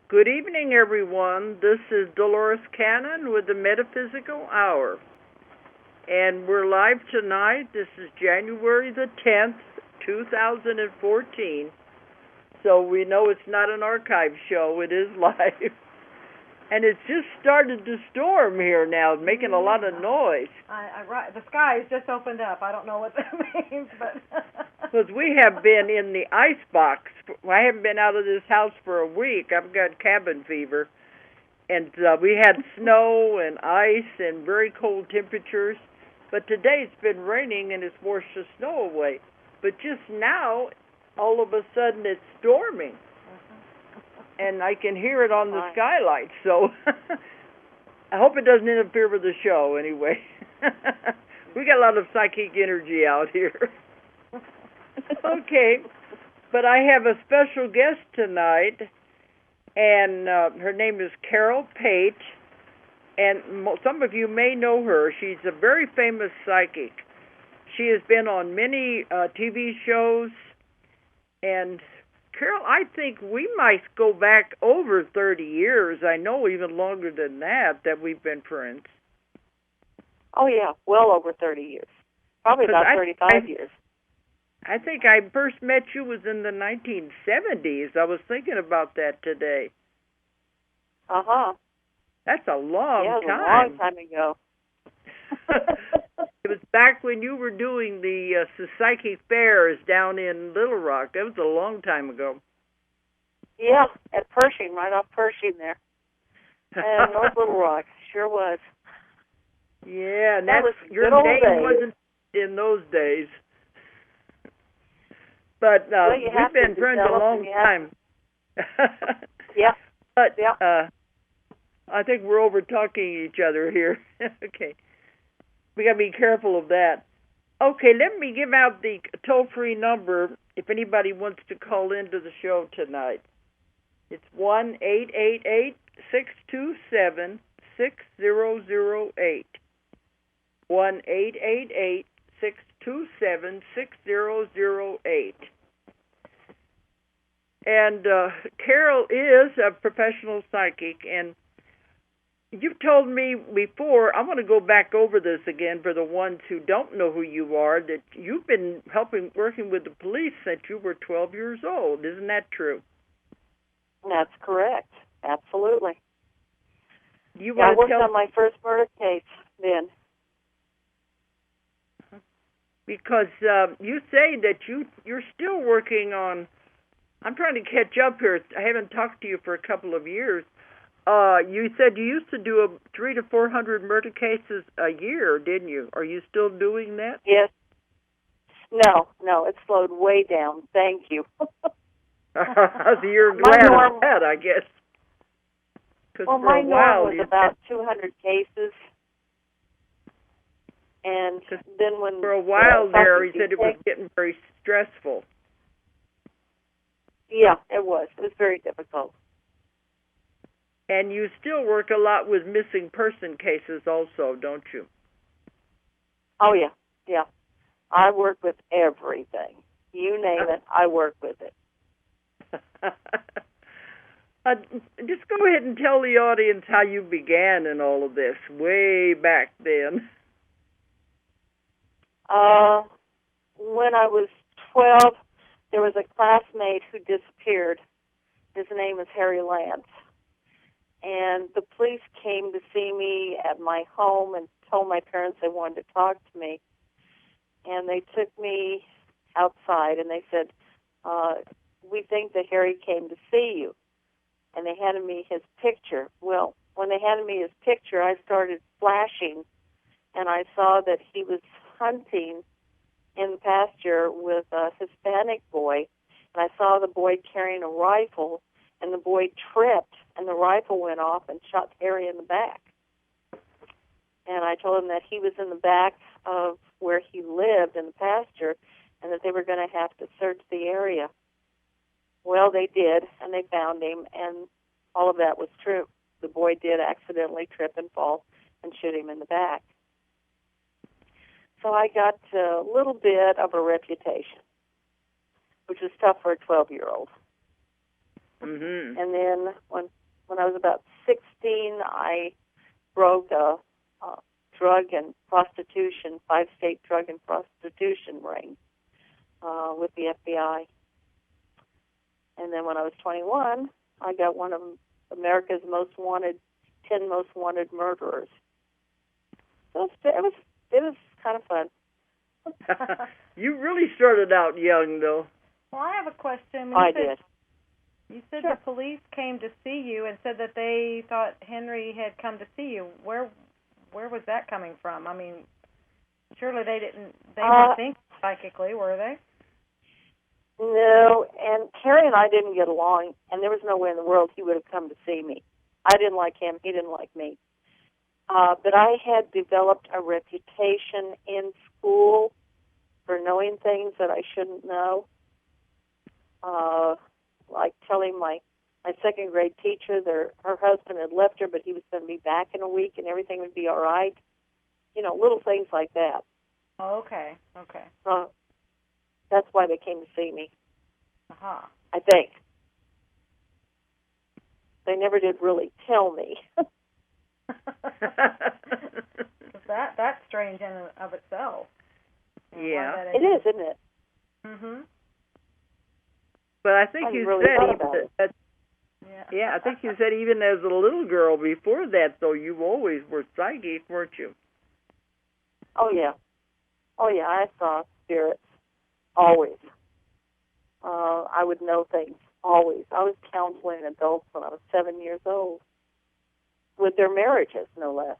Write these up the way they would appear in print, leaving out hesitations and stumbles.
Good evening, everyone. This is Dolores Cannon with the Metaphysical Hour. And we're live tonight. This is January the 10th, 2014. So we know it's not an archive show. It is live. And it's just started to storm here now, making a lot of noise. The skies just opened up. I don't know what that means, but... Because we have been in the ice box. I haven't been out of this house for a week. I've got cabin fever. And we had snow and ice and very cold temperatures. But today it's been raining and it's washed the snow away. But just now, all of a sudden it's storming. And I can hear it on the skylight, so I hope it doesn't interfere with the show anyway. We got a lot of psychic energy out here. Okay, but I have a special guest tonight, and her name is Carol Pate, and some of you may know her. She's a very famous psychic. She has been on many TV shows, and Carol, I think we might go back over 30 years. I know even longer than that we've been friends. Oh, yeah, well over 30 years. Probably about 35 years. I think I first met you was in the 1970s. I was thinking about that today. Uh-huh. That's a long time. Yeah, a long time ago. It was back when you were doing the psychic fairs down in Little Rock. That was a long time ago. Yeah, at Pershing, right off Pershing there. And North Little Rock, sure was. Yeah, and that was your name wasn't in those days. But we've been friends a long time. Yeah. But I think we're over-talking each other here. Okay. We got to be careful of that. Okay, let me give out the toll-free number if anybody wants to call into the show tonight. It's 1-888-627-6008. 1-888-627-6008. And Carol is a professional psychic, and you've told me before, I'm going to go back over this again for the ones who don't know who you are, that you've been working with the police since you were 12 years old. Isn't that true? That's correct. Absolutely. I worked on my first murder case then. Because you say that you're still working on, I'm trying to catch up here. I haven't talked to you for a couple of years. You said you used to do 300 to 400 murder cases a year, didn't you? Are you still doing that? Yes. No, it slowed way down. Thank you. So you're glad of that, I guess. Well, my norm was about 200 cases. And then when... For a while there, he said it was getting very stressful. Yeah, it was. It was very difficult. And you still work a lot with missing person cases also, don't you? Oh, yeah. Yeah. I work with everything. You name it, I work with it. Just go ahead and tell the audience how you began in all of this way back then. When I was 12, there was a classmate who disappeared. His name is Harry Lance. And the police came to see me at my home and told my parents they wanted to talk to me. And they took me outside and they said, we think that Harry came to see you. And they handed me his picture. Well, when they handed me his picture, I started flashing, and I saw that he was hunting in the pasture with a Hispanic boy. And I saw the boy carrying a rifle, and the boy tripped, and the rifle went off and shot Harry in the back. And I told him that he was in the back of where he lived in the pasture, and that they were going to have to search the area. Well, they did, and they found him, and all of that was true. The boy did accidentally trip and fall and shoot him in the back. So I got a little bit of a reputation, which is tough for a 12-year-old. Mhm. And then when I was about 16, I broke a drug and prostitution, 5-state drug and prostitution ring with the FBI. And then when I was 21, I got one of America's 10 most wanted murderers. So it was kind of fun. You really started out young, though. Well, I have a question. I did. You said Sure. the police came to see you and said that they thought Henry had come to see you. Where was that coming from? I mean, surely they weren't thinking psychically, were they? No, and Harry and I didn't get along, and there was no way in the world he would have come to see me. I didn't like him. He didn't like me. But I had developed a reputation in school for knowing things that I shouldn't know, like telling my second grade teacher that her husband had left her, but he was going to be back in a week and everything would be all right. You know, little things like that. Oh, okay. So that's why they came to see me. Uh-huh. I think. They never did really tell me. That's strange in and of itself. Yeah. It is, isn't it? Mhm. But I think you really said that. Yeah. Yeah, I think you said even as a little girl before that, though, you always were psychic, weren't you? Oh yeah, I saw spirits always. I would know things always. I was counseling adults when I was 7 years old with their marriages, no less.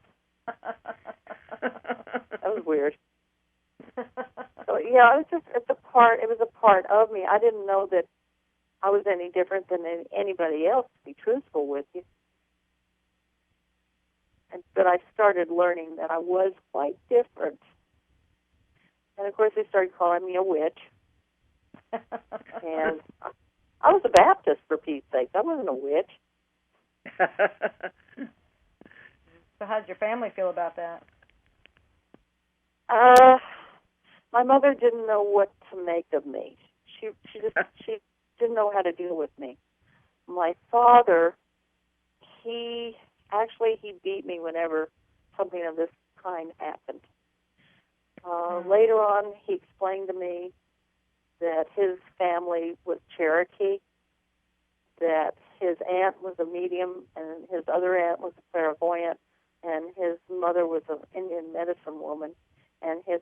That was weird. So yeah, it was a part of me. I didn't know that I was any different than anybody else, to be truthful with you. But I started learning that I was quite different. And of course, they started calling me a witch. And I was a Baptist, for Pete's sake. I wasn't a witch. So how did your family feel about that? My mother didn't know what to make of me. She didn't know how to deal with me. My father, he beat me whenever something of this kind happened. Later on, he explained to me that his family was Cherokee, that his aunt was a medium, and his other aunt was a clairvoyant, and his mother was an Indian medicine woman, and his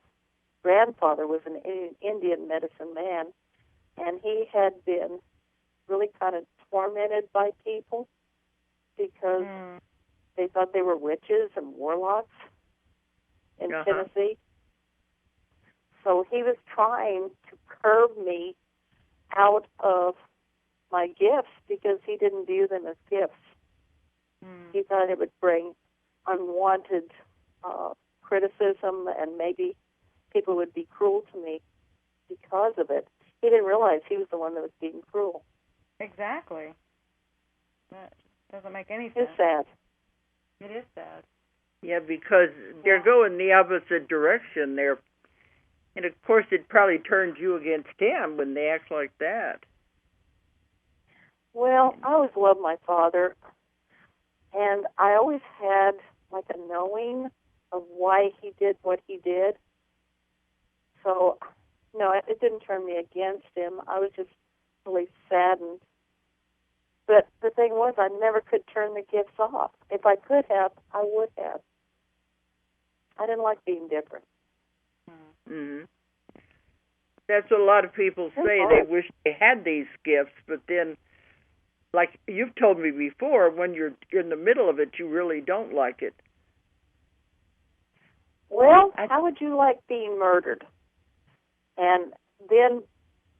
grandfather was an Indian medicine man, and he had been really kind of tormented by people because they thought they were witches and warlocks in Tennessee. So he was trying to curb me out of my gifts because he didn't view them as gifts. He thought it would bring unwanted criticism and maybe people would be cruel to me because of it. He didn't realize he was the one that was being cruel. Exactly. That doesn't make any sense. It's sad. It is sad. Yeah, because they're going the opposite direction there. And, of course, it probably turns you against him when they act like that. Well, I always loved my father, and I always had, like, a knowing of why he did what he did. So, no, it didn't turn me against him. I was just really saddened. But the thing was, I never could turn the gifts off. If I could have, I would have. I didn't like being different. Mm-hmm. That's what a lot of people say. They wish they had these gifts, but then, like you've told me before, when you're in the middle of it, you really don't like it. Well, how would you like being murdered and then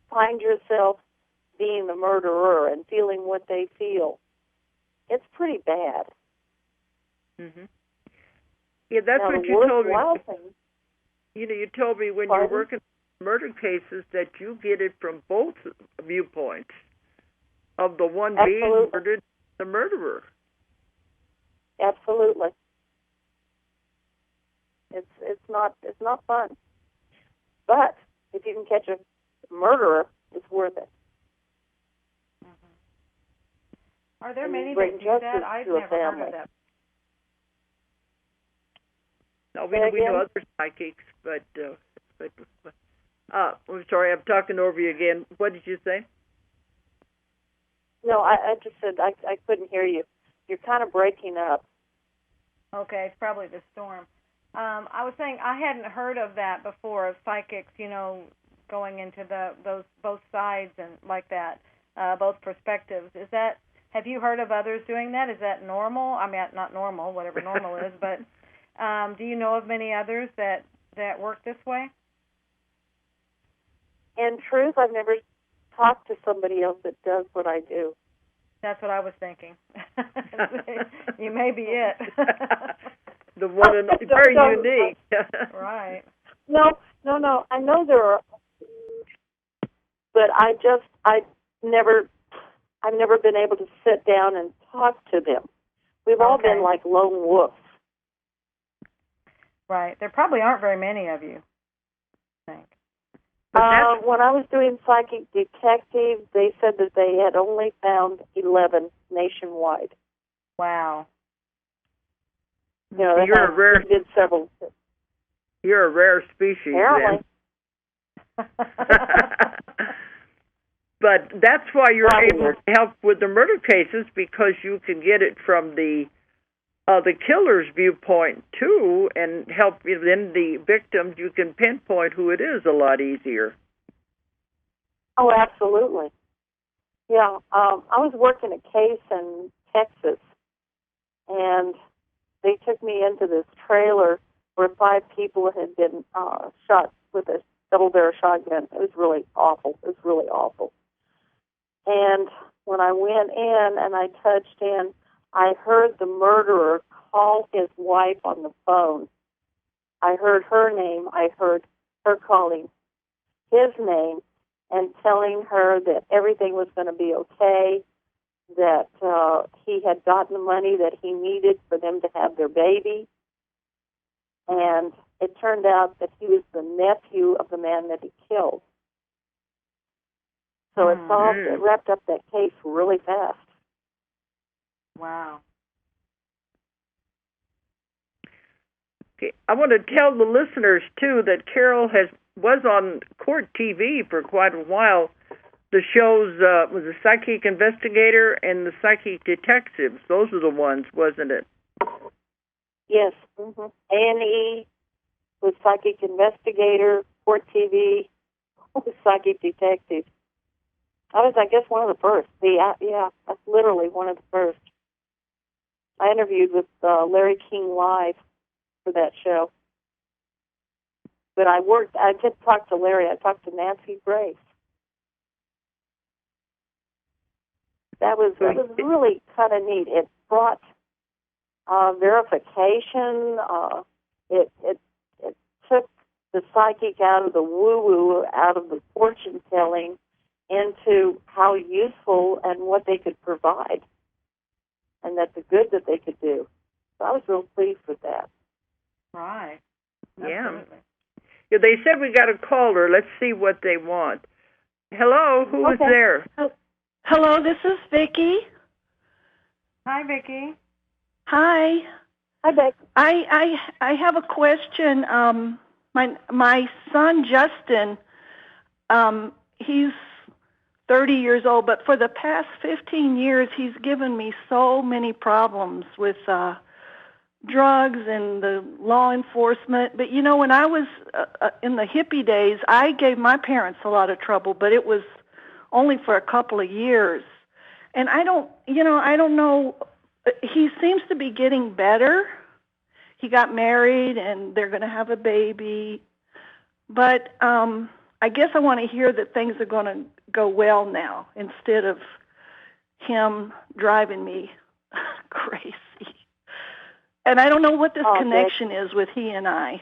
find yourself being the murderer and feeling what they feel? It's pretty bad. Mm-hmm. Yeah, that's now, what you told me. Thing, you told me when you're working murder cases that you get it from both viewpoints of the one being murdered, the murderer. Absolutely. It's not fun. But if you can catch a murderer, it's worth it. Are there and many bring that do justice that? I've to a never heard family. of that. No, we know other psychics, but I'm sorry, I'm talking over you again. What did you say? No, I just said I couldn't hear you. You're kind of breaking up. Okay, it's probably the storm. I was saying I hadn't heard of that before, of psychics, going into those both sides and like that, both perspectives. Have you heard of others doing that? Is that normal? I mean, not normal, whatever normal is, but do you know of many others that work this way? In truth, I've never talked to somebody else that does what I do. That's what I was thinking. You may be it. The one and very unique. Right. No. I know there are, but I've never been able to sit down and talk to them. We've all been like lone wolves. Right. There probably aren't very many of you, I think. When I was doing psychic detective, they said that they had only found 11 nationwide. Wow. You're a rare. Did several. You're a rare species. Apparently. But that's why you're able to help with the murder cases, because you can get it from the killer's viewpoint too, and help then the victims. You can pinpoint who it is a lot easier. Oh, absolutely. Yeah, I was working a case in Texas, and they took me into this trailer where 5 people had been shot with a double-barrel shotgun. It was really awful. And when I went in and I touched in, I heard the murderer call his wife on the phone. I heard her name. I heard her calling his name and telling her that everything was going to be okay, that he had gotten the money that he needed for them to have their baby. And it turned out that he was the nephew of the man that he killed. So it wrapped up that case really fast. Wow. Okay. I want to tell the listeners, too, that Carol was on court TV for quite a while. The shows was the Psychic Investigator and the Psychic Detectives. Those are the ones, wasn't it? Yes. Mm-hmm. A&E was Psychic Investigator, court TV was Psychic Detective. I was, I guess, one of the first. Yeah, that's literally one of the first. I interviewed with Larry King live for that show. But I didn't talk to Larry. I talked to Nancy Grace. That was really kind of neat. It brought verification. It took the psychic out of the woo-woo, out of the fortune-telling, into how useful and what they could provide, and that the good that they could do. So I was real pleased with that. Right. Yeah. Absolutely. Yeah, they said we got a caller. Let's see what they want. Hello, who is there? Hello, this is Vicki. Hi, Vicki. Hi. Hi, Beck. I have a question. My son Justin, he's 30 years old, but for the past 15 years, he's given me so many problems with drugs and the law enforcement. But, when I was in the hippie days, I gave my parents a lot of trouble, but it was only for a couple of years. And I don't know. He seems to be getting better. He got married, and they're going to have a baby. But I guess I want to hear that things are going to go well now instead of him driving me crazy. And I don't know what this connection is with he and I.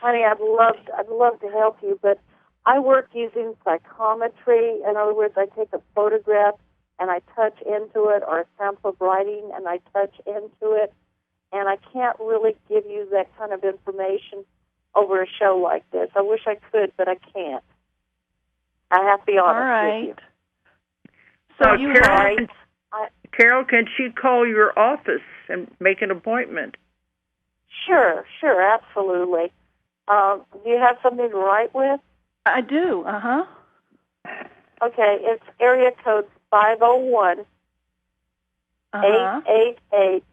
Honey, I'd love to help you, but I work using psychometry. In other words, I take a photograph and I touch into it, or a sample of writing and I touch into it, and I can't really give you that kind of information over a show like this. I wish I could, but I can't. I have to be honest with you. So you have... Carol, can she call your office and make an appointment? Sure, absolutely. Do you have something to write with? I do, Okay, it's area code 501 888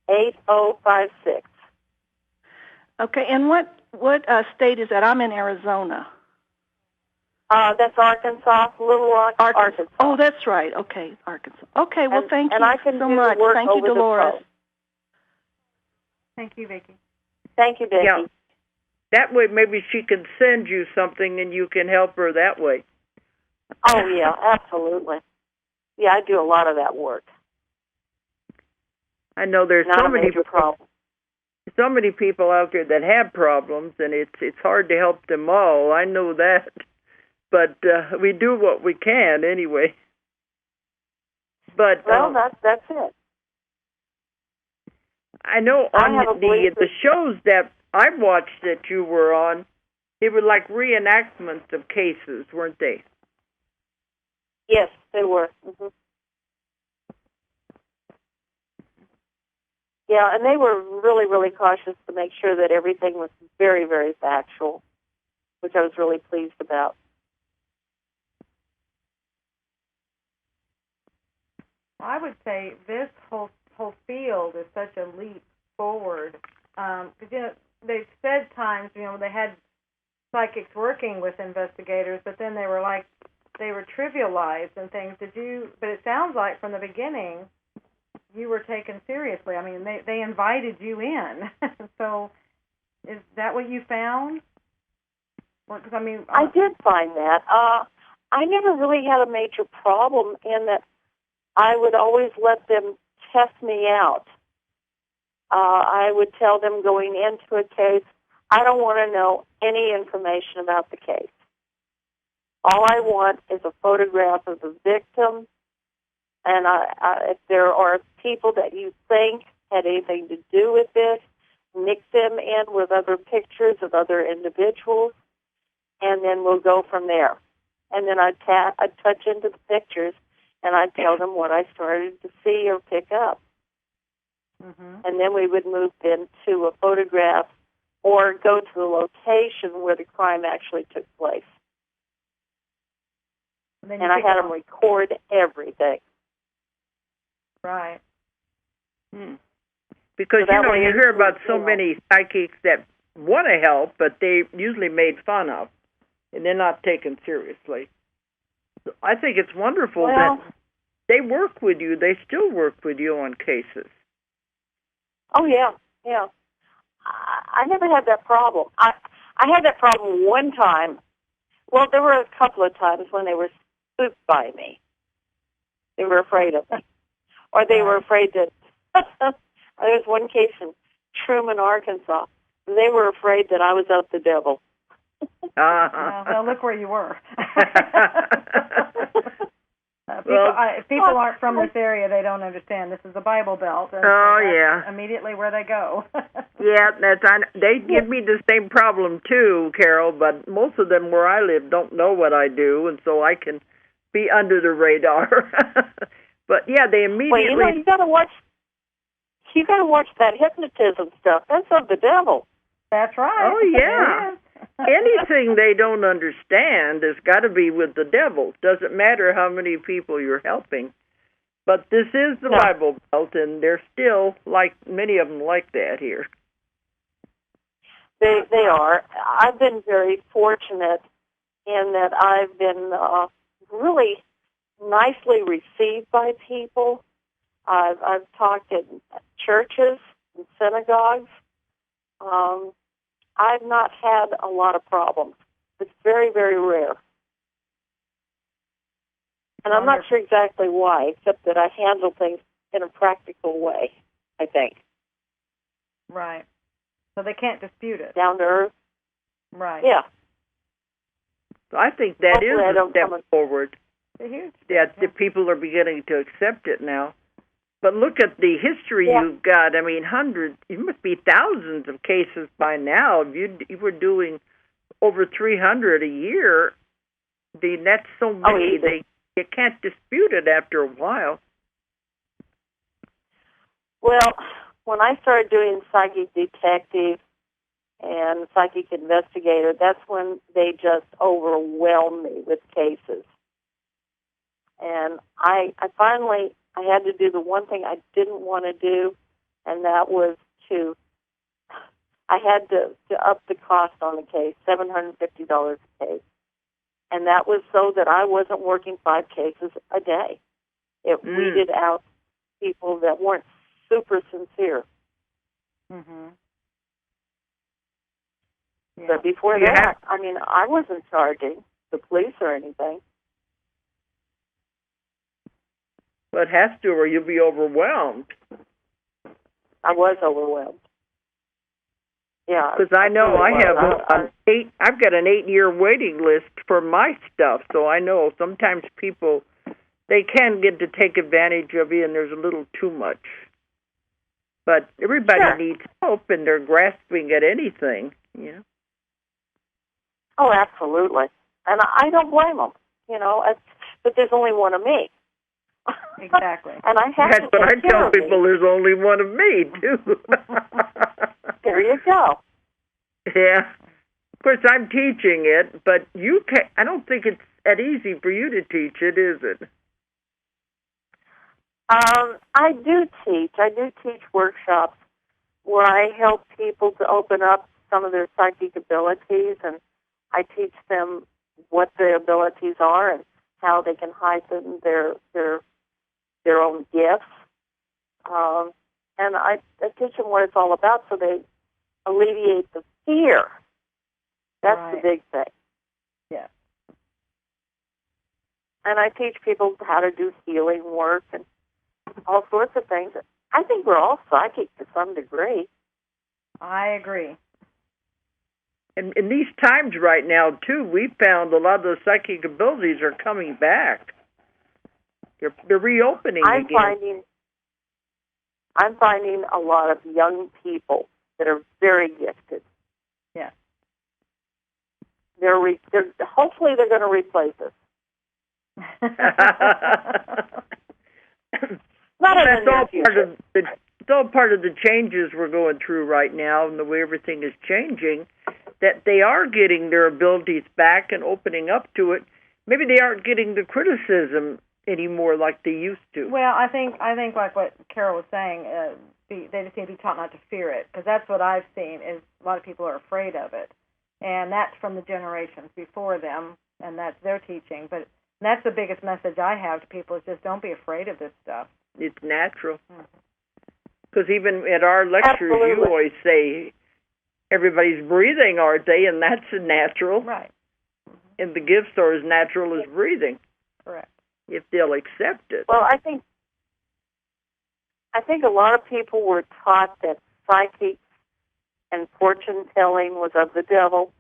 8056. Okay, and what state is that? I'm in Arizona. That's Arkansas, Little Rock, Arkansas. Oh, that's right. Okay, Arkansas. Okay, well, thank you I can so much. Thank you, Dolores. Thank you, Vicki. Thank you, Vicki. Yeah. That way, maybe she can send you something, and you can help her that way. Oh, yeah, absolutely. Yeah, I do a lot of that work. I know there's Not so many people out there that have problems, and it's hard to help them all. I know that, but we do what we can anyway. But that's it. I know on the shows that I watched that you were on, they were like reenactments of cases, weren't they? Yes, they were. Mm-hmm. Yeah, and they were really, really cautious to make sure that everything was very, very factual, which I was really pleased about. I would say this whole field is such a leap forward. Because they've said times, they had psychics working with investigators, but then they were trivialized and things. But it sounds like from the beginning you were taken seriously. I mean, they invited you in. So is that what you found? Well, 'cause, I did find that. I never really had a major problem in that I would always let them test me out. I would tell them going into a case, I don't want to know any information about the case. All I want is a photograph of the victim, and if there are people that you think had anything to do with it, mix them in with other pictures of other individuals, and then we'll go from there. And then I'd touch into the pictures, and I'd tell them what I started to see or pick up. Mm-hmm. And then we would move into a photograph or go to the location where the crime actually took place. And I had them record everything. Right. Because, you hear about so many psychics that want to help, but they usually made fun of, and they're not taken seriously. So I think it's wonderful that they work with you. They still work with you on cases. Oh, yeah. I never had that problem. I had that problem one time. Well, there were a couple of times when they were spooked by me. They were afraid of me. Or they were afraid that... there was one case in Truman, Arkansas. They were afraid that I was of the devil. Well, look where you were. People aren't from this area. They don't understand. This is the Bible Belt. And that's immediately where they go. Yeah, they give me the same problem too, Carol, but most of them where I live don't know what I do, and so I can be under the radar. But yeah, they immediately... Well, you got to watch that hypnotism stuff. That's of the devil. That's right. Oh, yeah. Anything they don't understand has got to be with the devil. Doesn't matter how many people you're helping. But this is the Bible Belt, and they're still, many of them like that here. They are. I've been very fortunate in that I've been really nicely received by people. I've talked in churches and synagogues. I've not had a lot of problems. It's very, very rare. And I'm not sure exactly why, except that I handle things in a practical way, I think. Right. So they can't dispute it. Down to earth. Right. Yeah. So I think that is a step forward. The people are beginning to accept it now. But look at the history you've got. I mean, hundreds, it must be thousands of cases by now. If you were doing over 300 a year, that's so many. you can't dispute it after a while. Well, when I started doing psychic detective and psychic investigator, that's when they just overwhelmed me with cases. And I had to do the one thing I didn't want to do, and that was I had to up the cost on the case, $750 a case. And that was so that I wasn't working 5 cases a day. It weeded out people that weren't super sincere. Mm-hmm. Yeah. But before that, I mean, I wasn't charging the police or anything. Well, it has to, or you'll be overwhelmed. I was overwhelmed. Yeah, because I know I've got an 8-year waiting list for my stuff, so I know sometimes people, they can get to take advantage of you, and there's a little too much. But everybody needs help, and they're grasping at anything, you know. Oh, absolutely, and I don't blame them, you know. But there's only one of me. Exactly. And I have That's what I tell people. There's only one of me too. There you go. Yeah. Of course, I'm teaching it, but you can. I don't think it's that easy for you to teach it, is it? I do teach. I do teach workshops where I help people to open up some of their psychic abilities, and I teach them what the abilities are and how they can heighten their own gifts. And I teach them what it's all about so they alleviate the fear. That's the big thing. Yeah. And I teach people how to do healing work and all sorts of things. I think we're all psychic to some degree. I agree. And in these times right now, too, we found a lot of those psychic abilities are coming back. They're reopening again. I'm finding a lot of young people that are very gifted. Yeah. Hopefully they're going to replace us. It's all part of the changes we're going through right now and the way everything is changing, that they are getting their abilities back and opening up to it. Maybe they aren't getting the criticism anymore like they used to. Well, I think like what Carol was saying, they just need to be taught not to fear it, because that's what I've seen is a lot of people are afraid of it, and that's from the generations before them, and that's their teaching. But that's the biggest message I have to people is just don't be afraid of this stuff. It's natural. Because even at our lectures, you always say everybody's breathing, aren't they? And that's natural. Right. And the gifts are as natural as breathing. Correct. If they'll accept it. Well, I think a lot of people were taught that psychic and fortune telling was of the devil,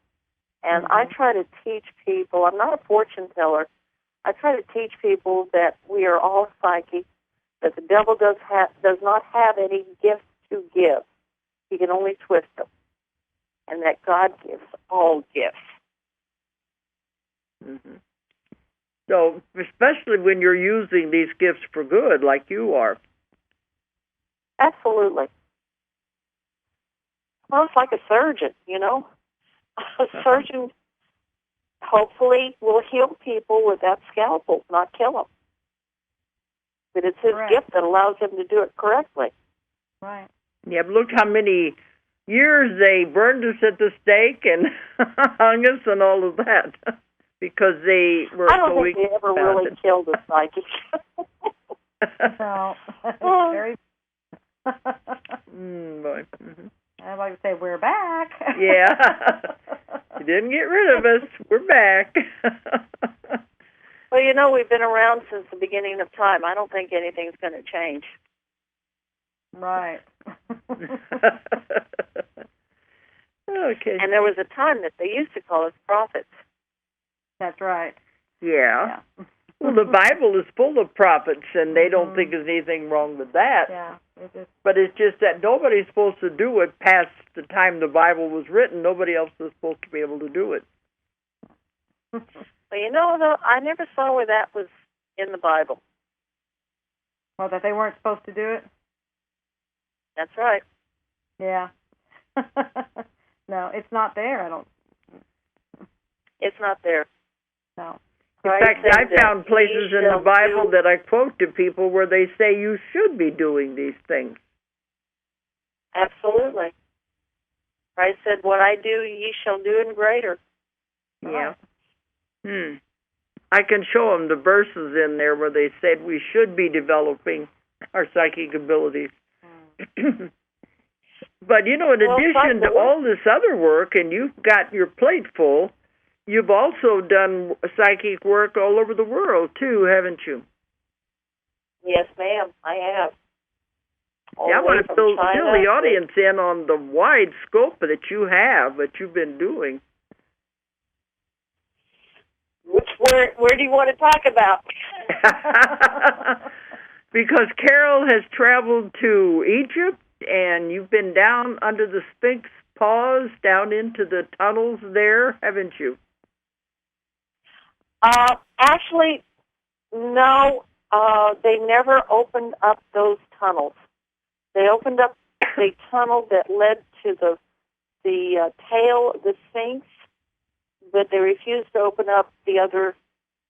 and I try to teach people. I'm not a fortune teller. I try to teach people that we are all psychic, that the devil does not have any gifts to give. He can only twist them, and that God gives all gifts. Mm-hmm. So, especially when you're using these gifts for good, like you are. Absolutely. Well, it's like a surgeon, you know. A surgeon hopefully will heal people with that scalpel, not kill them. But it's his gift that allows him to do it correctly. Right. Yeah, but look how many years they burned us at the stake and hung us and all of that. Because they were so weak. I don't think they ever really killed a psychic. No. Very. Boy. Mm-hmm. I'd like to say we're back. Yeah. You didn't get rid of us. We're back. Well, you know, we've been around since the beginning of time. I don't think anything's going to change. Right. Okay. And there was a time that they used to call us prophets. That's right. Yeah. Well, the Bible is full of prophets, and they don't think there's anything wrong with that. Yeah. But it's just that nobody's supposed to do it past the time the Bible was written. Nobody else is supposed to be able to do it. Well, you know, though, I never saw where that was in the Bible. Well, that they weren't supposed to do it? That's right. Yeah. No, it's not there, I don't. It's not there. No. In fact, I found places in the Bible that I quote to people where they say you should be doing these things. Absolutely. Christ said, what I do, ye shall do in greater. Yeah. I can show them the verses in there where they said we should be developing our psychic abilities. But, in addition to all this other work, and you've got your plate full, you've also done psychic work all over the world, too, haven't you? Yes, ma'am, I have. I want to fill the audience in on the wide scope that you have, that you've been doing. Where do you want to talk about? Because Carol has traveled to Egypt, and you've been down under the Sphinx paws, down into the tunnels there, haven't you? Actually, no. They never opened up those tunnels. They opened up the tunnel that led to the tail of the Sphinx, but they refused to open up the other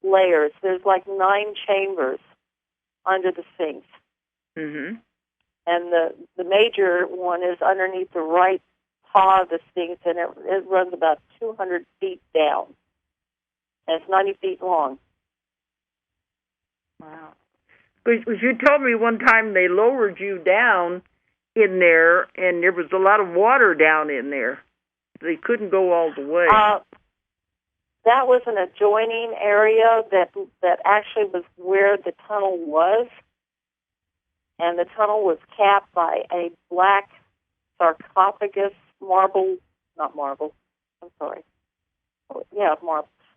layers. There's like 9 chambers under the Sphinx. Mm-hmm. And the major one is underneath the right paw of the Sphinx, and it runs about 200 feet down. And it's 90 feet long. Wow. Because you told me one time they lowered you down in there, and there was a lot of water down in there. They couldn't go all the way. That was an adjoining area that actually was where the tunnel was. And the tunnel was capped by a black sarcophagus marble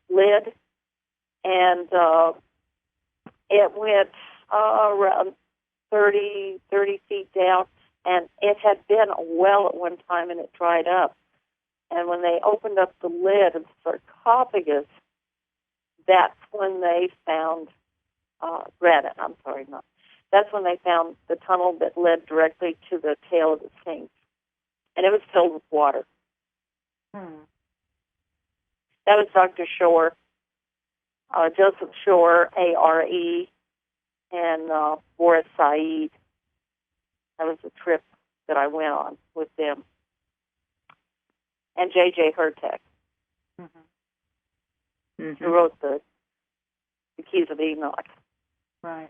lid. And it went around 30 feet down. And it had been a well at one time, and it dried up. And when they opened up the lid of the sarcophagus, that's when they found granite. That's when they found the tunnel that led directly to the tail of the Sphinx. And it was filled with water. That was Dr. Shore, Joseph Shore, A.R.E., and Boris Said. That was the trip that I went on with them. And J.J. Hertek, who wrote the Keys of Enoch. Right.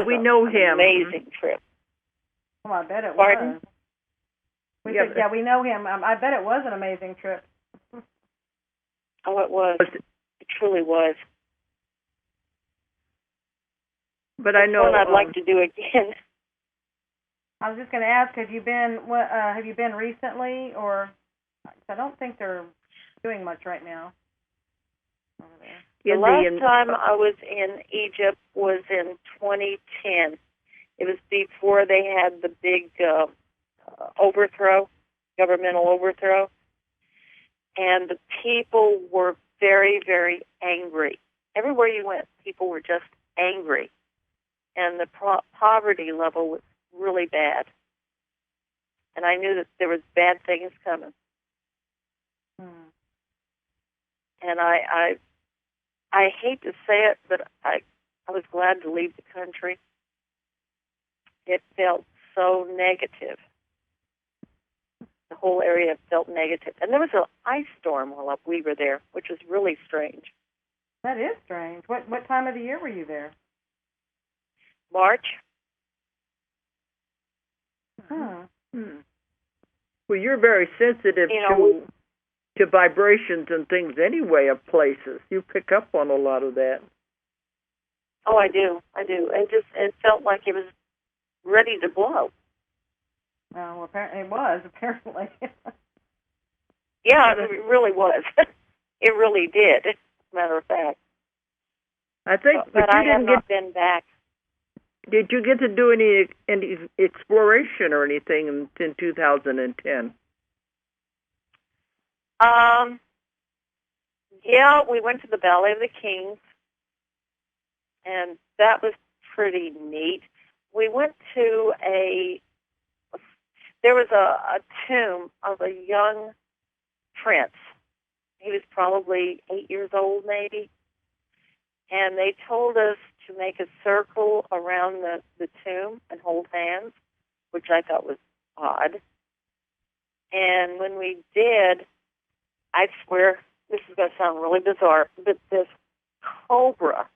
We know him. Amazing trip. Oh, I bet it Pardon? was. We know him. I bet it was an amazing trip. Oh, it was. It truly was. But I know one I'd like to do again. I was just going to ask, have you been recently, or I don't think they're doing much right now over there. The last time I was in Egypt was in 2010. It was before they had the big governmental overthrow. And the people were very, very angry. Everywhere you went, people were just angry. And the poverty level was really bad. And I knew that there was bad things coming. And I hate to say it, but I was glad to leave the country. It felt so negative. The whole area felt negative. And there was an ice storm while we were there, which was really strange. That is strange. What time of the year were you there? March. Well, you're very sensitive to vibrations and things anyway of places. You pick up on a lot of that. Oh, I do. It felt like it was ready to blow. Well, apparently it was, apparently. Yeah, it really was. It really did, as a matter of fact. I think, but I have not been back. Did you get to do any exploration or anything in 2010? Yeah, we went to the Valley of the Kings, and that was pretty neat. We went to there was a tomb of a young prince. He was probably 8 years old, maybe. And they told us to make a circle around the tomb and hold hands, which I thought was odd. And when we did, I swear, this is going to sound really bizarre, but this cobra,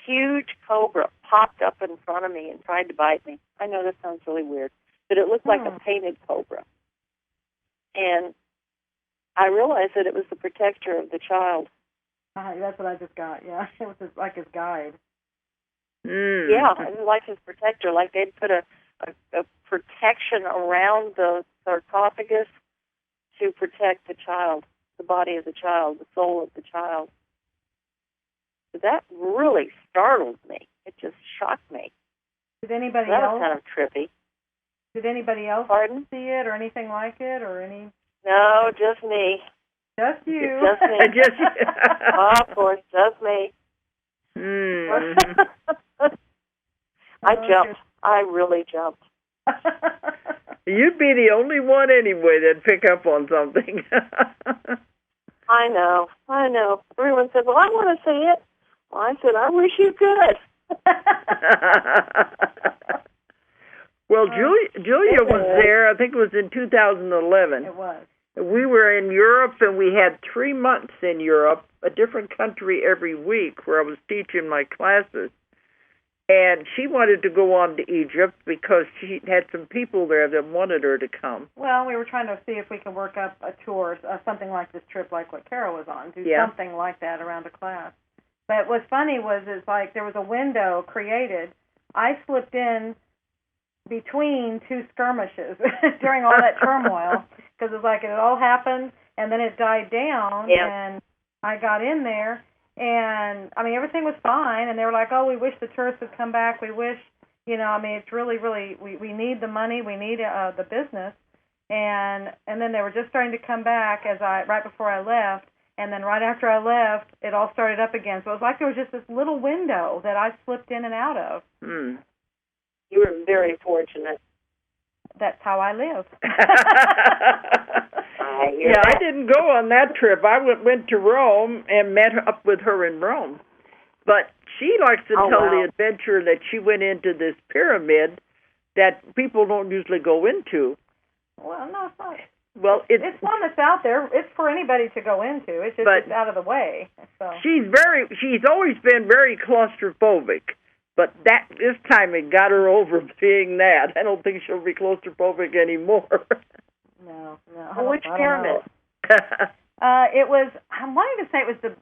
huge cobra, popped up in front of me and tried to bite me. I know that sounds really weird, but it looked like a painted cobra. And I realized that it was the protector of the child. That's what I just got, yeah. It was like his guide. Yeah, it was like his protector, like they'd put a protection around the sarcophagus to protect the child, the body of the child, the soul of the child. But that really startled me. It just shocked me. Did anybody that else? was kind of trippy. Did anybody else see it or anything like it or any? No, just me. Just you. Just me. Just you. Oh, of course, just me. I jumped. I really jumped. You'd be the only one anyway that'd pick up on something. I know. Everyone said, well, I want to see it. Well, I said, I wish you could. Well, Julia was there, I think it was in 2011. It was. We were in Europe, and we had 3 months in Europe, a different country every week, where I was teaching my classes. And she wanted to go on to Egypt because she had some people there that wanted her to come. Well, we were trying to see if we could work up a tour, something like this trip, like what Carol was on, do something like that around a class. But what's funny was it's like there was a window created. I slipped in between 2 skirmishes during all that turmoil because it's like it all happened and then it died down and I got in there. And, I mean, everything was fine, and they were like, oh, we wish the tourists would come back. We wish, it's really, really, we need the money. We need the business. And then they were just starting to come back right before I left, and then right after I left, it all started up again. So it was like there was just this little window that I slipped in and out of. You were very fortunate. That's how I live. I didn't go on that trip. I went to Rome and met up with her in Rome. But she likes to tell the adventure that she went into this pyramid that people don't usually go into. Well, no, it's not. Well, it's one that's out there. It's for anybody to go into. It's just it's out of the way. So. She's always been very claustrophobic. But this time it got her over being that. I don't think she'll be claustrophobic anymore. No. Which pyramid? It was. I'm wanting to say it was the.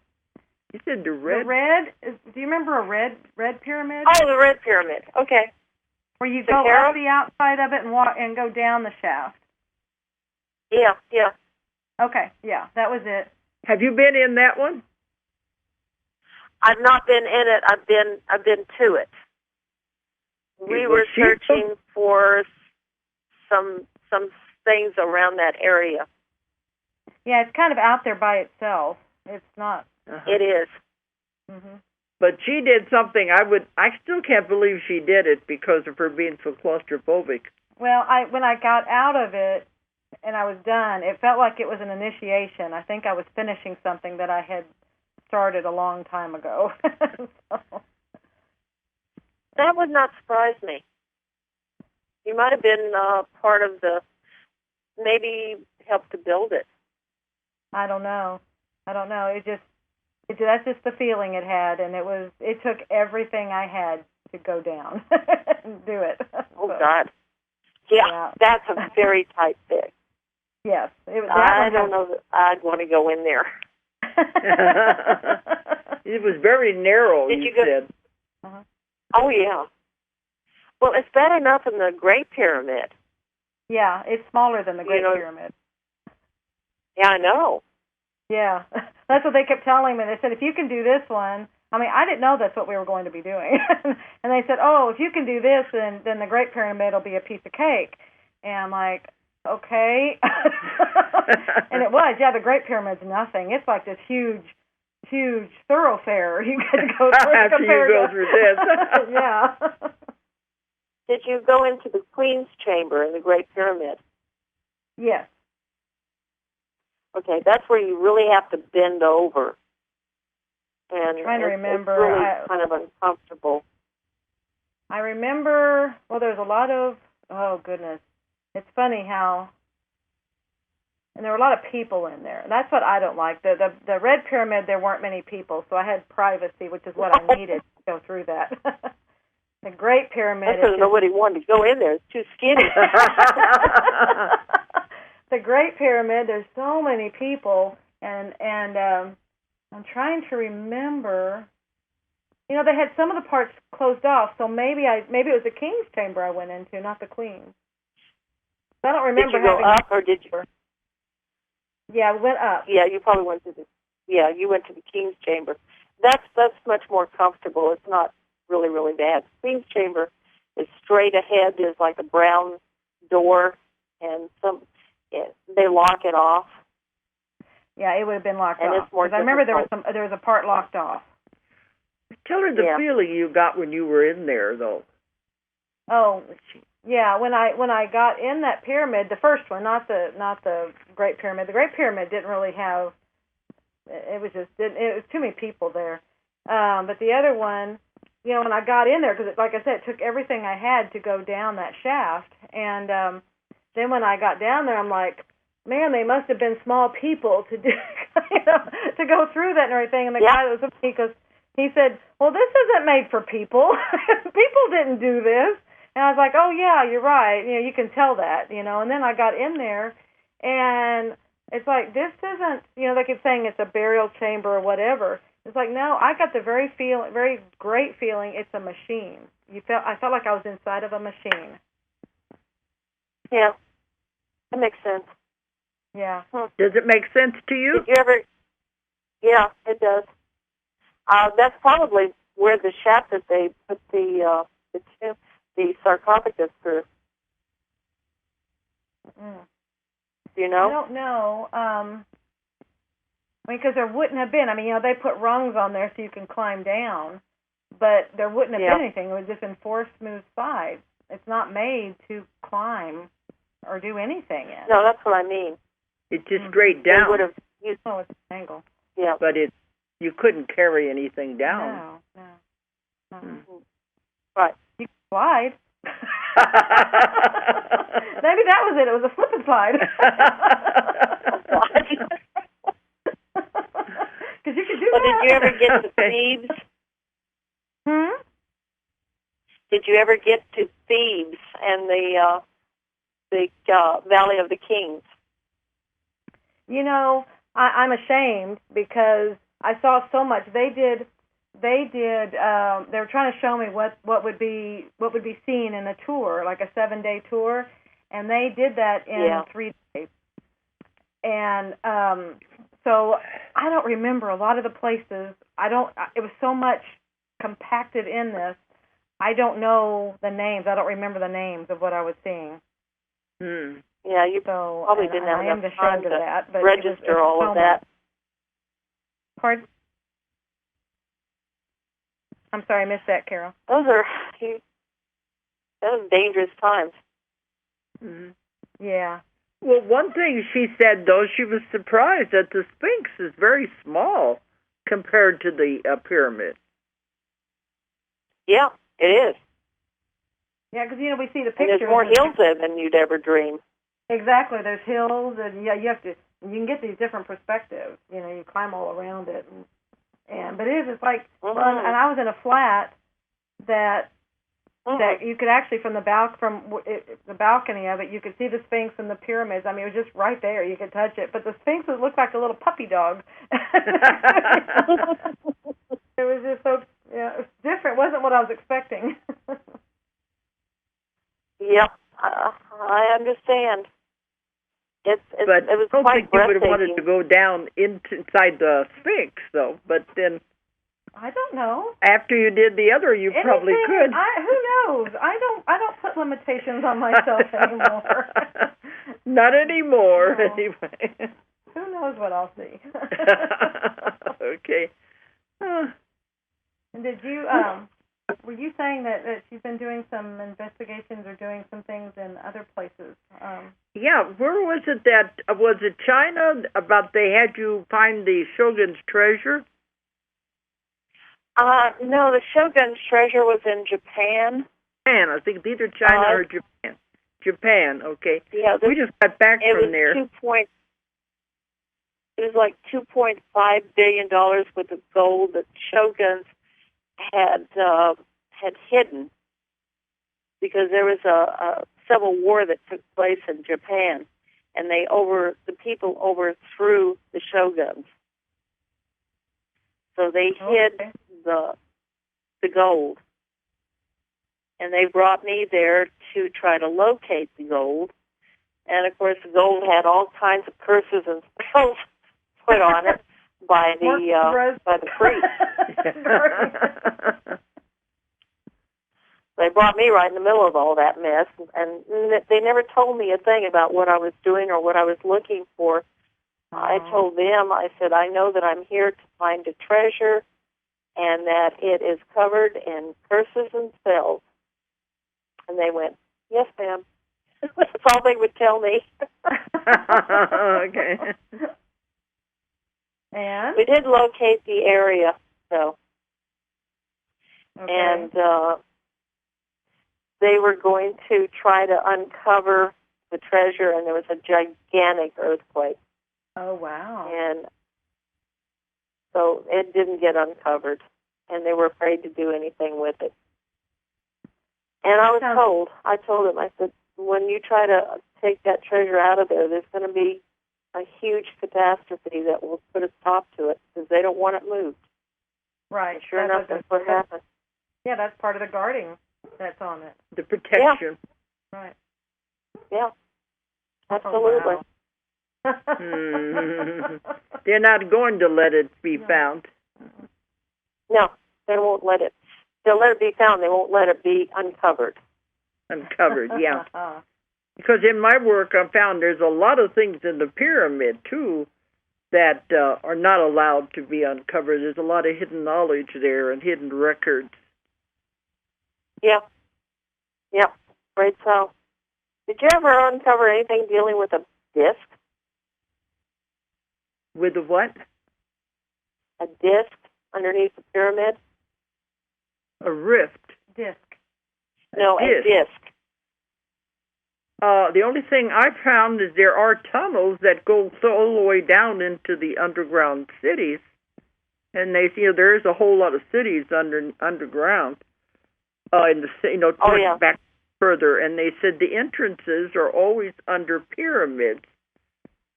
You said the red. The red. Do you remember a red pyramid? Oh, the red pyramid. Okay. Where you go up the outside of it and walk and go down the shaft. Yeah. Okay. Yeah, that was it. Have you been in that one? I've not been in it. I've been to it. We were searching for some things around that area. Yeah, it's kind of out there by itself. It's not. It is. Mm-hmm. But she did something I still can't believe she did it because of her being so claustrophobic. Well, when I got out of it and I was done, it felt like it was an initiation. I think I was finishing something that I had started a long time ago. So. That would not surprise me. You might have been part of maybe helped to build it. I don't know. That's just the feeling it had, and it took everything I had to go down and do it. Oh, God. Yeah, that's a very tight fit. Yes. I don't know that I'd want to go in there. It was very narrow, you said. Uh-huh. Oh, yeah. Well, it's bad enough in the Great Pyramid. Yeah, it's smaller than the Great Pyramid. Yeah, I know. Yeah, that's what they kept telling me. They said, if you can do this one, I mean, I didn't know that's what we were going to be doing. And they said, oh, if you can do this, then the Great Pyramid will be a piece of cake. And I'm like, okay. And it was, the Great Pyramid's nothing. It's like this huge huge thoroughfare you had to go through. After you go through this. Yeah. Did you go into the Queen's Chamber in the Great Pyramid? Yes. Okay, that's where you really have to bend over. And I'm trying to remember. It's really kind of uncomfortable. I remember, well, there's a lot of, oh, goodness. It's funny how, and there were a lot of people in there. That's what I don't like. The Red Pyramid, there weren't many people, so I had privacy, which is what I needed to go through that. The Great Pyramid. That's because nobody wanted to go in there. It's too skinny. The Great Pyramid, there's so many people, and I'm trying to remember. You know, they had some of the parts closed off, so maybe it was the King's Chamber I went into, not the Queen's. I don't remember. Did you go up, or did you? Yeah, we went up. Yeah, you probably went to the. Yeah, you went to the King's Chamber. That's much more comfortable. It's not really, really bad. The Queen's Chamber is straight ahead. There's like a brown door, and they lock it off. Yeah, it would have been locked and off. It's more I remember there was a part locked off. Tell her the feeling you got when you were in there, though. Oh, yeah. When I got in that pyramid, the first one, not the Great Pyramid. The Great Pyramid didn't really have. It was too many people there. But the other one, you know, when I got in there, because like I said, it took everything I had to go down that shaft, and then when I got down there, I'm like, man, they must have been small people to do, to go through that and everything. And the guy that was with me, he said, well, this isn't made for people. People didn't do this. And I was like, oh, yeah, you're right. You know, you can tell that, you know. And then I got in there, and it's like, this isn't, you know, they keep saying it's a burial chamber or whatever. It's like, no, I got the very great feeling it's a machine. I felt like I was inside of a machine. Yeah, that makes sense. Yeah. Does it make sense to you? Did you ever? Yeah, it does. That's probably where the shaft that they put the sarcophagus through. Mm. Do you know? I don't know. I mean, because there wouldn't have been. I mean, you know, they put rungs on there so you can climb down, but there wouldn't have been anything. It would just been four smooth sides. It's not made to climb or do anything in. No, that's what I mean. It's just straight down. They would have used. Oh, it's an angle. Yeah. But you couldn't carry anything down. No. Right. You could slide. Maybe that was it. It was a slip and slide. Because you could do that. Did you ever get to Thebes? Did you ever get to Thebes and the Valley of the Kings? You know, I'm ashamed because I saw so much. They were trying to show me what would be seen in a tour, like a 7-day tour, and they did that in 3 days. And so I don't remember a lot of the places. It was so much compacted in this. I don't know the names. I don't remember the names of what I was seeing. Yeah, you probably didn't have enough time to register all of that. Pardon? I'm sorry, I missed that, Carol. Those are dangerous times. Yeah. Well, one thing she said, though, she was surprised that the Sphinx is very small compared to the pyramid. Yeah, it is. Yeah, because, you know, we see the pictures. And there's more hills there than you'd ever dream. Exactly. There's hills, and you can get these different perspectives. You know, you climb all around it. But it's like, and I was in a flat that you could actually, from the balcony of it, you could see the Sphinx and the pyramids. I mean, it was just right there. You could touch it. But the Sphinx looked like a little puppy dog. It was just so, it was different. It wasn't what I was expecting. Yep, I understand. It was I don't quite think you would have wanted breathtaking. to go down inside the Sphinx, though. But then, I don't know. after you did the other, you probably could. Who knows? I don't put limitations on myself anymore. Not anymore, No. anyway. Who knows what I'll see? Okay. And did you, were you saying that she's been doing some investigations or doing some things in other places? Yeah, where was it was it China, about they had you find the Shogun's treasure? No, the Shogun's treasure was in Japan. Japan, I think it's either China or Japan. Japan, okay. Yeah, we just got back from there. It was like $2.5 billion worth of gold that Shoguns had hidden because there was a civil war that took place in Japan, and the people overthrew the Shoguns. So they hid the gold. And they brought me there to try to locate the gold. And, of course, the gold had all kinds of curses and spells put on it by the priest. They brought me right in the middle of all that mess, and they never told me a thing about what I was doing or what I was looking for. I told them, I said, I know that I'm here to find a treasure and that it is covered in curses and spells. And they went, yes, ma'am. That's all they would tell me. Okay. And? We did locate the area, though. Okay. And they were going to try to uncover the treasure, and there was a gigantic earthquake. Oh, wow. And so it didn't get uncovered, and they were afraid to do anything with it. And I told them, I said, when you try to take that treasure out of there, there's going to be a huge catastrophe that will put a stop to it because they don't want it moved. Right. And sure enough, that's what happened. Yeah, that's part of the guarding that's on it. The protection. Yeah. Right. Yeah. Absolutely. Oh, wow. They're not going to let it be found. No, they won't let it. They'll let it be found. They won't let it be uncovered. Uncovered, yeah. Because in my work, I found there's a lot of things in the pyramid, too, that are not allowed to be uncovered. There's a lot of hidden knowledge there and hidden records. Yeah. Yeah, right so. Did you ever uncover anything dealing with a disc? With a what? A disc underneath the pyramid? A rift. Disc. No, a disc. The only thing I found is there are tunnels that go all the way down into the underground cities, and there is a whole lot of cities underground. Back further, and they said the entrances are always under pyramids,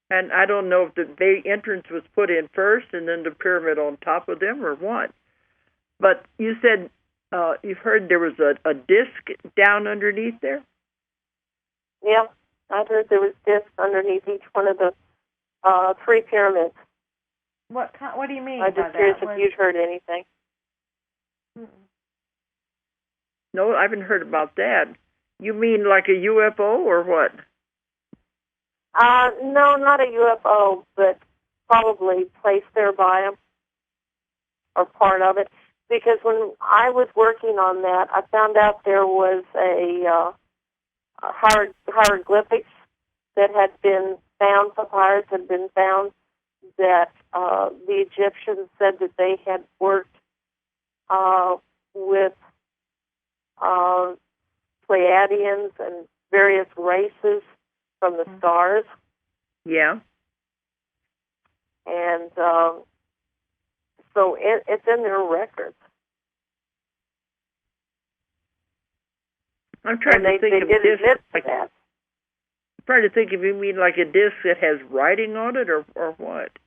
and I don't know if the entrance was put in first and then the pyramid on top of them or what. But you said you've heard there was a disc down underneath there? Yeah, I've heard there was discs underneath each one of the 3 pyramids. What do you mean I'm by just curious that? if you'd heard anything. No, I haven't heard about that. You mean like a UFO or what? No, not a UFO, but probably placed there by them or part of it. Because when I was working on that, I found out there was a hieroglyphics that had been found, papyrus had been found, that the Egyptians said that they had worked with Pleiadians and various races from the stars. Yeah. And so it's in their records. I'm trying to think of disc. I'm trying to think if you mean like a disc that has writing on it or what?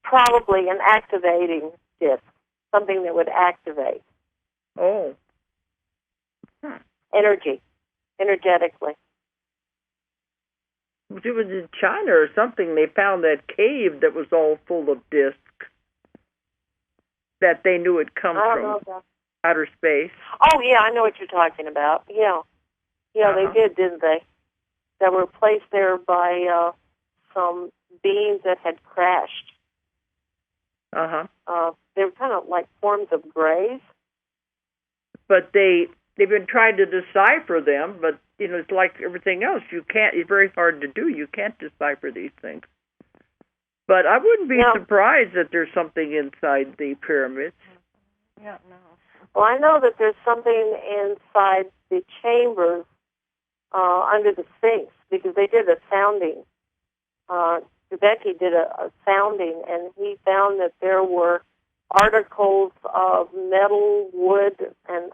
Probably an activating disc, something that would activate. Oh. Energetically. It was in China or something. They found that cave that was all full of discs that they knew had come from outer space. Oh, yeah, I know what you're talking about. Yeah. Yeah, They did, didn't they? That were placed there by some beings that had crashed. They were kind of like forms of grays. But they've been trying to decipher them, but it's like everything else. You can't. It's very hard to do. You can't decipher these things. But I wouldn't be surprised that there's something inside the pyramids. Yeah, no. Well, I know that there's something inside the chambers under the Sphinx, because they did a sounding. Becky did a sounding, and he found that there were articles of metal, wood, and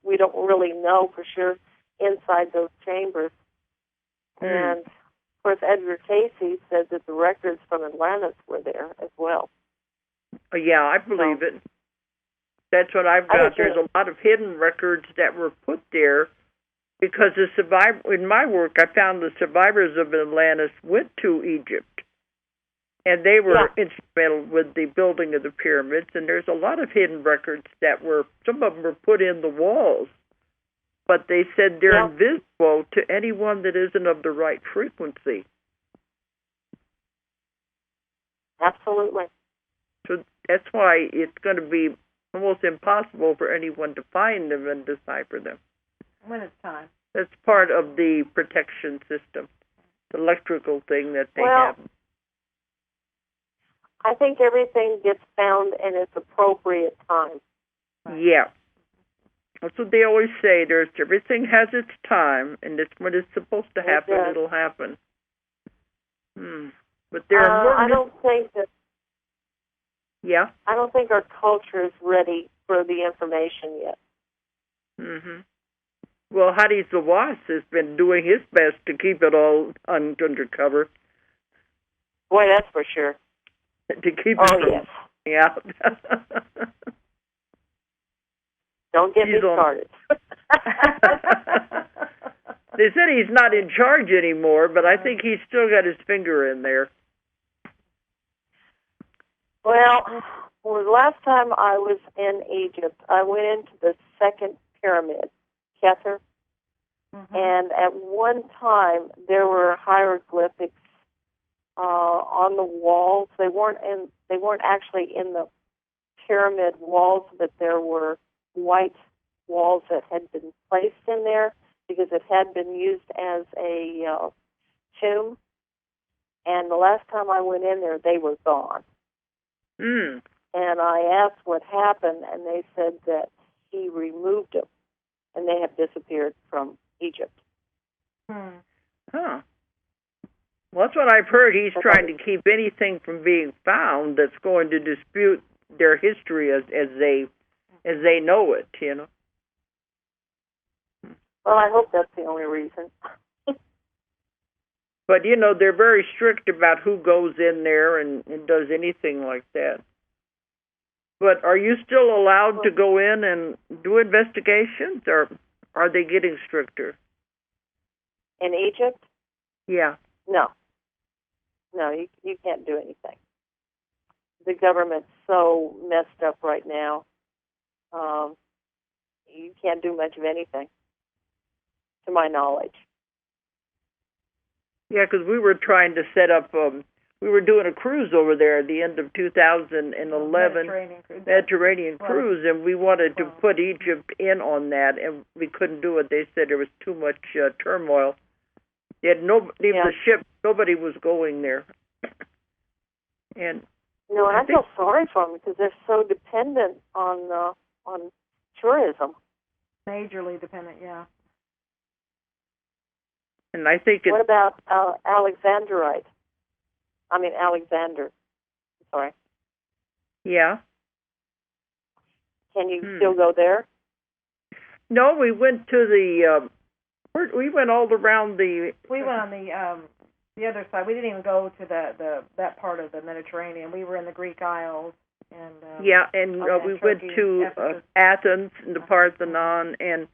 we don't really know for sure inside those chambers. And of course, Edgar Casey said that the records from Atlantis were there as well. Yeah, I believe it. That's what I've got. There's a lot of hidden records that were put there because in my work, I found the survivors of Atlantis went to Egypt, and they were instrumental with the building of the pyramids. And there's a lot of hidden records some of them were put in the walls, but they said they're invisible to anyone that isn't of the right frequency. Absolutely. So that's why it's going to be almost impossible for anyone to find them and decipher them. When it's time. That's part of the protection system, the electrical thing that they have. I think everything gets found in its appropriate time. Yeah. That's what they always say. Everything has its time, and it's when it's supposed to happen, it'll happen. But there are more... I don't think that... Yeah? I don't think our culture is ready for the information yet. Well, Hades the Wasp has been doing his best to keep it all undercover. Boy, that's for sure. To keep it from out. Don't get me started. They said he's not in charge anymore, but I think he's still got his finger in there. Well, the last time I was in Egypt, I went into the second pyramid, Keter, and at one time there were hieroglyphics on the walls. They weren't actually in the pyramid walls, but there were white walls that had been placed in there because it had been used as a tomb. And the last time I went in there, they were gone. And I asked what happened, and they said that he removed them, and they have disappeared from Egypt. Huh. Well, that's what I've heard. He's trying to keep anything from being found that's going to dispute their history as they know it, Well, I hope that's the only reason. But, they're very strict about who goes in there and does anything like that. But are you still allowed to go in and do investigations, or are they getting stricter? In Egypt? Yeah. No, you can't do anything. The government's so messed up right now. You can't do much of anything, to my knowledge. Yeah, because we were trying to set up, we were doing a cruise over there at the end of 2011, Mediterranean cruise, and we wanted to put Egypt in on that, and we couldn't do it. They said there was too much turmoil. They had the ship, nobody was going there. And I feel sorry for them because they're so dependent on tourism. Majorly dependent, yeah. And I think what about Alexander? Sorry. Yeah. Can you still go there? No, we went to the. We went all around the. We went on the other side. We didn't even go to that part of the Mediterranean. We were in the Greek Isles and. We went to Athens and the Parthenon and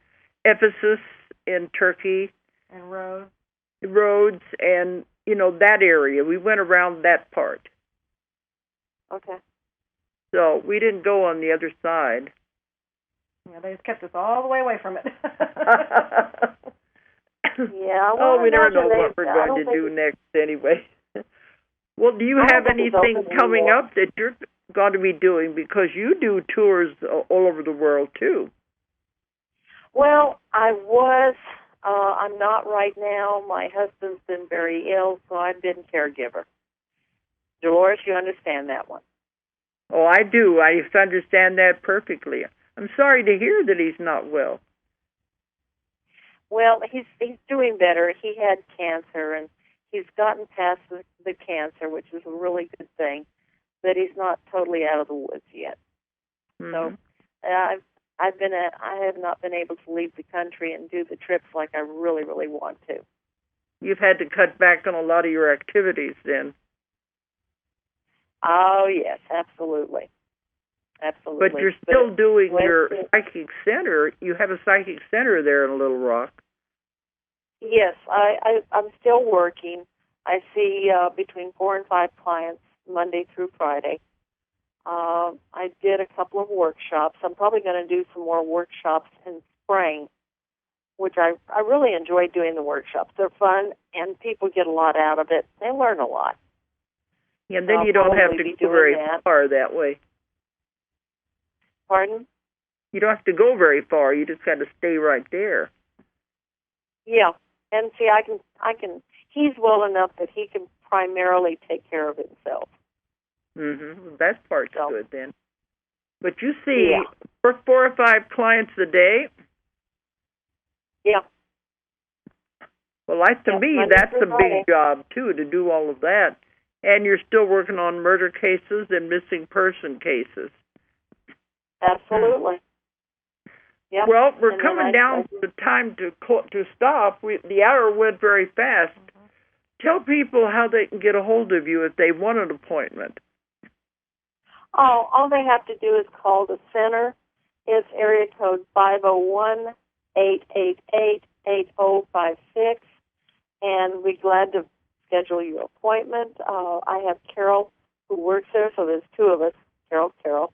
Ephesus in Turkey. And Rhodes. And, that area. We went around that part. Okay. So we didn't go on the other side. Yeah, they just kept us all the way away from it. We never know what we're going to do next anyway. Well, do you have anything coming up that going to be doing? Because you do tours all over the world, too. Well, I was. I'm not right now. My husband's been very ill, so I've been caregiver. Dolores, you understand that one? Oh, I do. I understand that perfectly. I'm sorry to hear that he's not well. Well, he's doing better. He had cancer, and he's gotten past the cancer, which is a really good thing. But he's not totally out of the woods yet. So I have not been able to leave the country and do the trips like I really, really want to. You've had to cut back on a lot of your activities then. Oh, yes, absolutely. Absolutely. But you're still doing your psychic center. You have a psychic center there in Little Rock. Yes, I'm still working. I see between 4 and 5 clients Monday through Friday. I did a couple of workshops. I'm probably going to do some more workshops in spring, which I really enjoy doing the workshops. They're fun, and people get a lot out of it. They learn a lot. Yeah, and then you don't have to go very far that way. Pardon? You don't have to go very far. You just got to stay right there. Yeah, and see, I can. He's well enough that he can primarily take care of himself. Mm-hmm. That part's good then. But you see 4 or 5 clients a day. Yeah. Well, to me, that's a big job too, to do all of that. And you're still working on murder cases and missing person cases. Absolutely. Yep. Well, we're coming down to the time to stop. The hour went very fast. Mm-hmm. Tell people how they can get a hold of you if they want an appointment. Oh, all they have to do is call the center. It's area code 501-888-8056, and we're glad to schedule your appointment. I have Carol who works there, so there's 2 of us, Carol,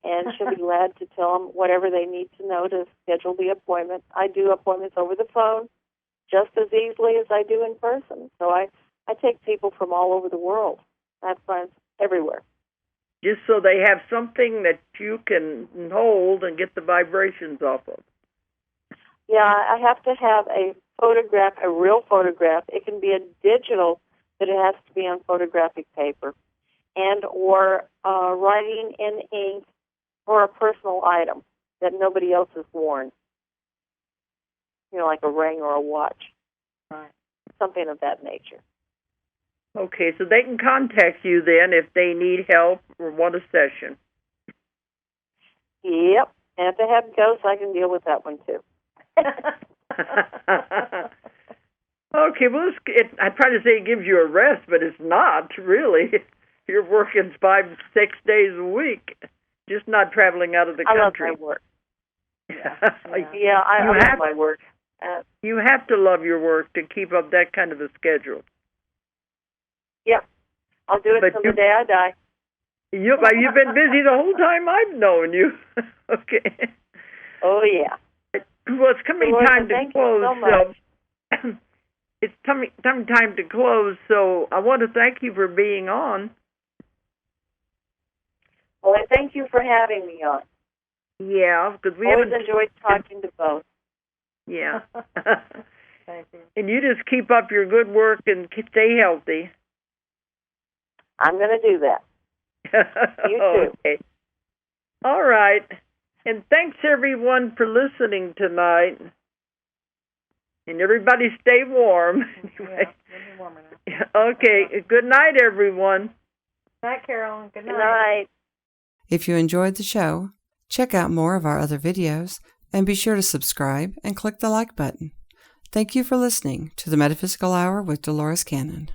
and she'll be glad to tell them whatever they need to know to schedule the appointment. I do appointments over the phone just as easily as I do in person, so I take people from all over the world. I have friends everywhere. Just so they have something that you can hold and get the vibrations off of. Yeah, I have to have a photograph, a real photograph. It can be a digital, but it has to be on photographic paper, and or writing in ink or a personal item that nobody else has worn. You know, like a ring or a watch. Right. Something of that nature. Okay, so they can contact you then if they need help or want a session. Yep. And if they have ghosts, I can deal with that one too. Okay, well, I try to say it gives you a rest, but it's not, really. You're working 5-6 days a week, just not traveling out of the country. I love my work. I love my work. You have to love your work to keep up that kind of a schedule. Yeah, I'll do it till the day I die. You've been busy the whole time I've known you. Okay. Oh, yeah. Well, it's coming time to close. So it's time to close, so I want to thank you for being on. Well, I thank you for having me on. Yeah, because we always enjoyed talking to both. Yeah. Thank you. And you just keep up your good work and stay healthy. I'm going to do that. You too. Okay. All right. And thanks, everyone, for listening tonight. And everybody stay warm. Yeah, it'll be warmer now. Okay. Good night, everyone. Good night, Carol. Good night. Good night. If you enjoyed the show, check out more of our other videos and be sure to subscribe and click the like button. Thank you for listening to the Metaphysical Hour with Dolores Cannon.